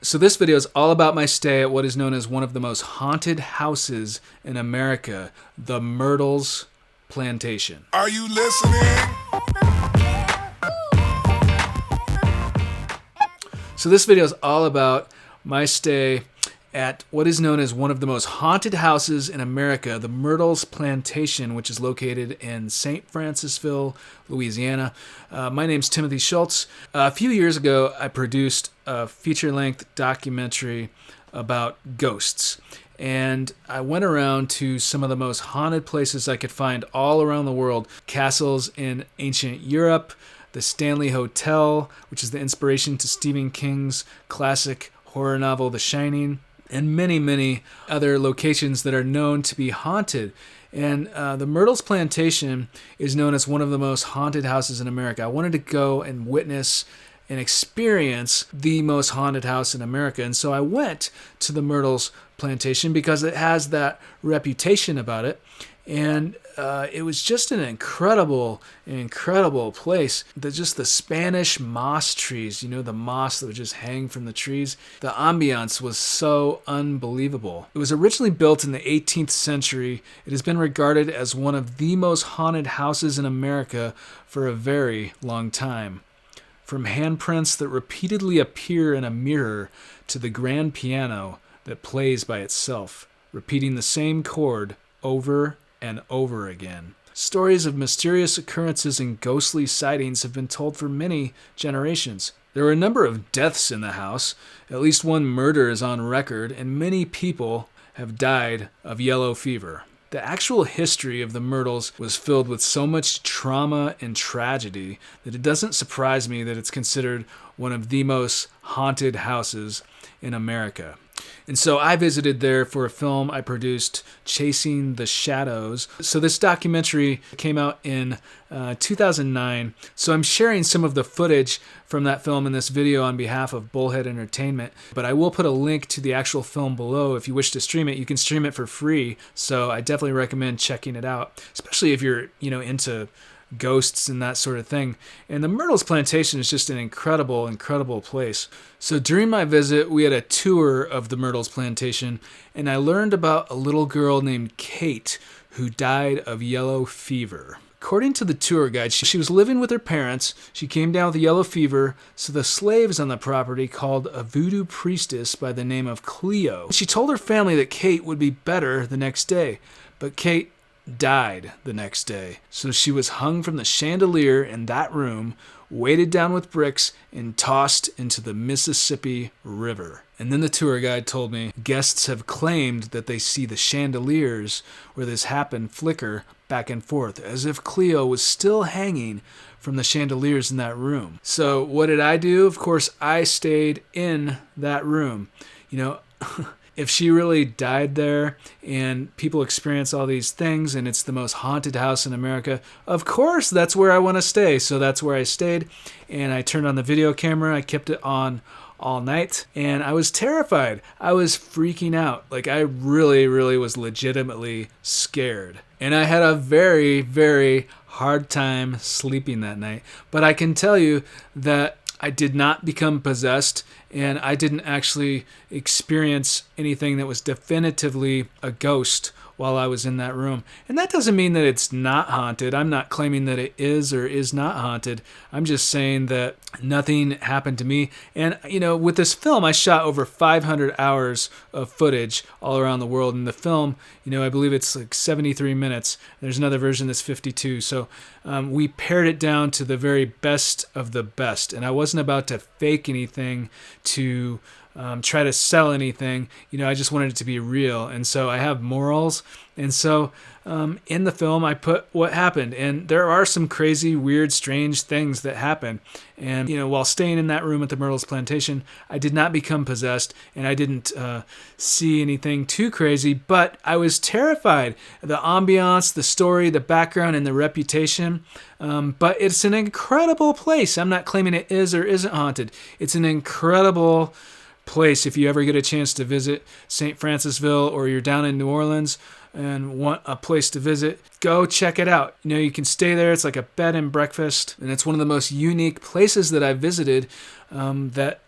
So this video is all about my stay at what is known as one of the most haunted houses in America, the Myrtles Plantation. Are you listening? So this video is all about my stay at what is known as one of the most haunted houses in America, the Myrtles Plantation, which is located in St. Francisville, Louisiana. My name's Timothy Schultz. A few years ago, I produced a feature-length documentary about ghosts. And I went around to some of the most haunted places I could find all around the world. Castles in ancient Europe, the Stanley Hotel, which is the inspiration to Stephen King's classic horror novel, The Shining, and many, many other locations that are known to be haunted. And the Myrtles Plantation is known as one of the most haunted houses in America. I wanted to go and witness and experience the most haunted house in America. And so I went to the Myrtles Plantation because it has that reputation about it. And it was just an incredible place. Just the Spanish moss trees, you know, the moss that would just hang from the trees. The ambiance was so unbelievable. It was originally built in the 18th century. It has been regarded as one of the most haunted houses in America for a very long time. From handprints that repeatedly appear in a mirror to the grand piano that plays by itself, repeating the same chord over and over again. Stories of mysterious occurrences and ghostly sightings have been told for many generations. There were a number of deaths in the house. At least one murder is on record, and many people have died of yellow fever. The actual history of the Myrtles was filled with so much trauma and tragedy that it doesn't surprise me that it's considered one of the most haunted houses in America. And so I visited there for a film I produced, Chasing the Shadows. So this documentary came out in 2009. So I'm sharing some of the footage from that film in this video on behalf of Bullhead Entertainment. But I will put a link to the actual film below. If you wish to stream it, you can stream it for free. So I definitely recommend checking it out, especially if you're, into ghosts and that sort of thing. And the Myrtles Plantation is just an incredible place. So during my visit, we had a tour of the Myrtles Plantation, and I learned about a little girl named Kate who died of yellow fever. According to the tour guide, she was living with her parents. She came down with yellow fever, so the slaves on the property called a voodoo priestess by the name of Cleo. She told her family that Kate would be better the next day, but Kate died the next day. So she was hung from the chandelier in that room, weighted down with bricks, and tossed into the Mississippi River. And then the tour guide told me guests have claimed that they see the chandeliers where this happened flicker back and forth, as if Cleo was still hanging from the chandeliers in that room. So what did I do? Of course, I stayed in that room. If she really died there and people experience all these things and it's the most haunted house in America, of course that's where I want to stay. So that's where I stayed, and I turned on the video camera. I kept it on all night, and I was terrified. I was freaking out. I really was legitimately scared. And I had a very, very hard time sleeping that night. But I can tell you that I did not become possessed, and I didn't actually experience anything that was definitively a ghost while I was in that room. And that doesn't mean that it's not haunted. I'm not claiming that it is or is not haunted. I'm just saying that nothing happened to me. And, with this film, I shot over 500 hours of footage all around the world. And the film, I believe it's 73 minutes. There's another version that's 52. So we pared it down to the very best of the best. And I wasn't about to fake anything to try to sell anything. I just wanted it to be real. And so I have morals. And so in the film, I put what happened. And there are some crazy, weird, strange things that happen. And, while staying in that room at the Myrtles Plantation, I did not become possessed, and I didn't see anything too crazy, but I was terrified. The ambiance, the story, the background, and the reputation. But it's an incredible place. I'm not claiming it is or isn't haunted. It's an incredible place. If you ever get a chance to visit St. Francisville, or you're down in New Orleans and want a place to visit, go check it out. You can stay there. It's like a bed and breakfast, and it's one of the most unique places that I've visited that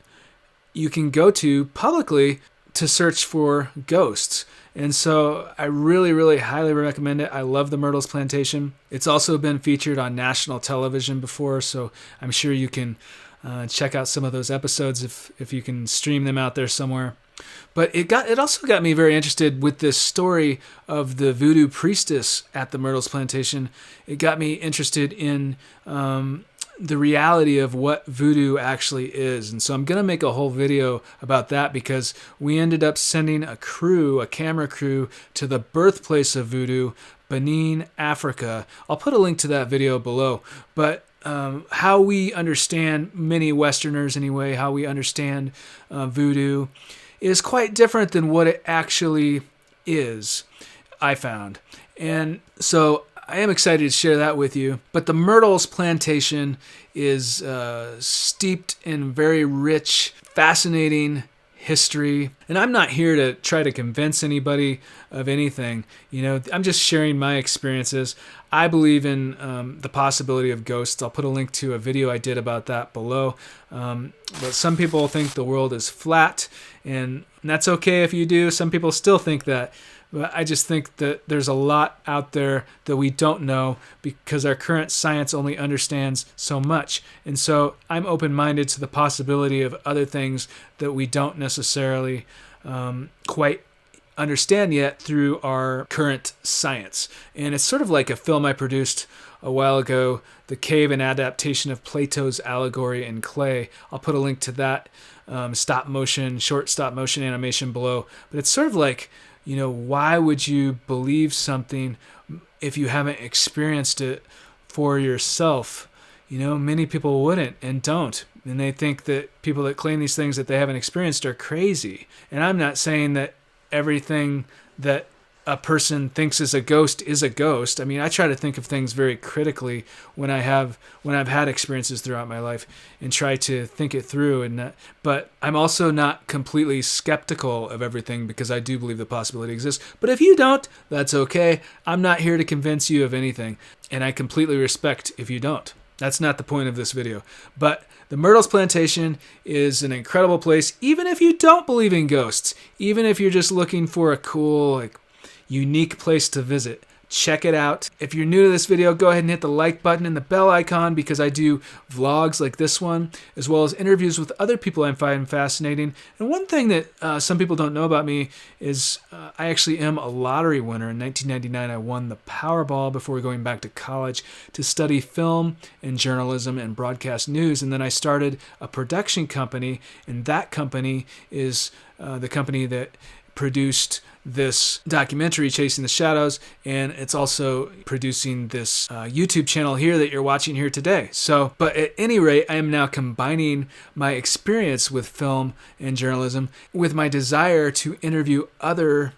you can go to publicly to search for ghosts. And so I really, really highly recommend it. I love the Myrtles Plantation. It's also been featured on national television before, so I'm sure you can check out some of those episodes if you can stream them out there somewhere. But it also got me very interested with this story of the voodoo priestess at the Myrtles Plantation. It got me interested in the reality of what voodoo actually is. And so I'm going to make a whole video about that because we ended up sending a camera crew, to the birthplace of voodoo, Benin, Africa. I'll put a link to that video below. But how we understand, many Westerners anyway, how we understand voodoo is quite different than what it actually is, I found. And so I am excited to share that with you. But the Myrtles Plantation is steeped in very rich, fascinating history. And I'm not here to try to convince anybody of anything. I'm just sharing my experiences. I believe in the possibility of ghosts. I'll put a link to a video I did about that below. But some people think the world is flat, and that's okay if you do. Some people still think that. But I just think that there's a lot out there that we don't know because our current science only understands so much. And so I'm open-minded to the possibility of other things that we don't necessarily quite understand yet through our current science. And it's sort of like a film I produced a while ago, The Cave, an adaptation of Plato's allegory in clay. I'll put a link to that short stop motion animation below. But it's sort of like, why would you believe something if you haven't experienced it for yourself? Many people wouldn't and don't. And they think that people that claim these things that they haven't experienced are crazy. And I'm not saying that everything that a person thinks is a ghost. I mean, I try to think of things very critically when I've had experiences throughout my life and try to think it through. But I'm also not completely skeptical of everything because I do believe the possibility exists. But if you don't, that's okay. I'm not here to convince you of anything, and I completely respect if you don't. That's not the point of this video. But the Myrtles Plantation is an incredible place, even if you don't believe in ghosts, even if you're just looking for a cool, unique place to visit. Check it out. If you're new to this video, go ahead and hit the like button and the bell icon because I do vlogs like this one, as well as interviews with other people I find fascinating. And one thing that some people don't know about me is I actually am a lottery winner. In 1999, I won the Powerball before going back to college to study film and journalism and broadcast news. And then I started a production company, and that company is the company that produced this documentary, Chasing the Shadows, and it's also producing this YouTube channel here that you're watching here today. But at any rate, I am now combining my experience with film and journalism with my desire to interview other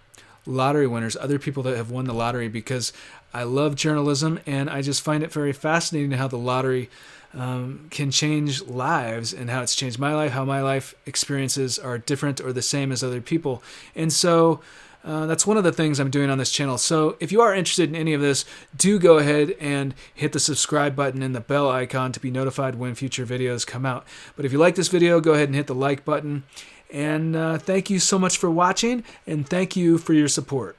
lottery winners, other people that have won the lottery, because I love journalism and I just find it very fascinating how the lottery can change lives and how it's changed my life, how my life experiences are different or the same as other people. And so that's one of the things I'm doing on this channel. So if you are interested in any of this, do go ahead and hit the subscribe button and the bell icon to be notified when future videos come out. But if you like this video, go ahead and hit the like button. And thank you so much for watching, and thank you for your support.